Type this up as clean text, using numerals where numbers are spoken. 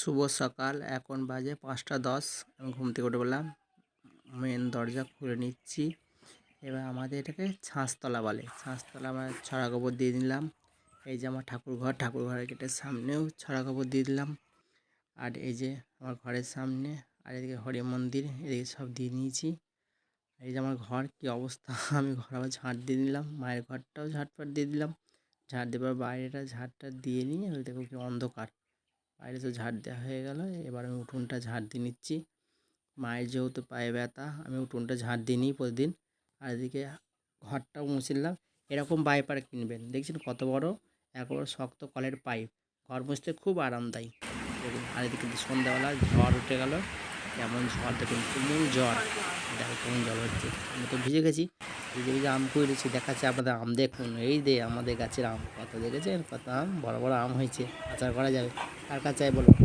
শুভ সকাল। এখন বাজে ৫টা ১০। আমি ঘুম থেকে উঠে বললাম, মেন দরজা খুলে নিচ্ছি। এবার আমাদের এটাকে ছাঁচতলা বলে। ছাঁচতলা আমরা ছড়া গোবর দিয়ে দিলাম। এই যে আমার ঠাকুরঘরের গেটের সামনেও ছড়া গোবর দিয়ে দিলাম। আর এই যে আমার ঘরের সামনে, আর এদিকে হরি মন্দির, এদিকে সব দিয়ে নিয়েছি। এই যে আমার ঘর কী অবস্থা আমি ঘর আবার ঝাঁট দিয়ে দিলাম। মায়ের ঘরটাও ঝাঁটফাট দিয়ে দিলাম। ঝাঁট দেবার বাইরেটা ঝাঁটটা দিয়ে নিয়ে ওই দেখো কি অন্ধকার। বাইরে তো ঝাঁট দেওয়া হয়ে গেল। এবার আমি উঠোনটা ঝাঁট দিয়ে নিচ্ছি। মায়ের যেহেতু পায়ে ব্যথা, আমি উঠোনটা ঝাঁট দিয়ে নিই প্রতিদিন। আর এদিকে ঘরটাও মুছে নিলাম। এরকম বাইপার কিনবেন, দেখছেন কত বড়, একেবারে শক্ত কলের পাইপ। ঘর মুছতে খুব আরামদায়ী দেখুন। আর এদিকে সন্ধ্যাবেলা ঝড় উঠে গেল। কেমন ঝড় দেখুন, তুমুল ঝড়। দেখো কেমন জল হচ্ছে। আমি তো ভিজে গেছি। ভিজে ভিজে আম কুড়িয়েছি, দেখাচ্ছে আপনাদের আম দেখুন। এই যে আমাদের গাছের আম কত দেখেছেন, কত আম, বড় বড় আম হয়েছে, আচার করা যাবে। কার কাছে বলুন।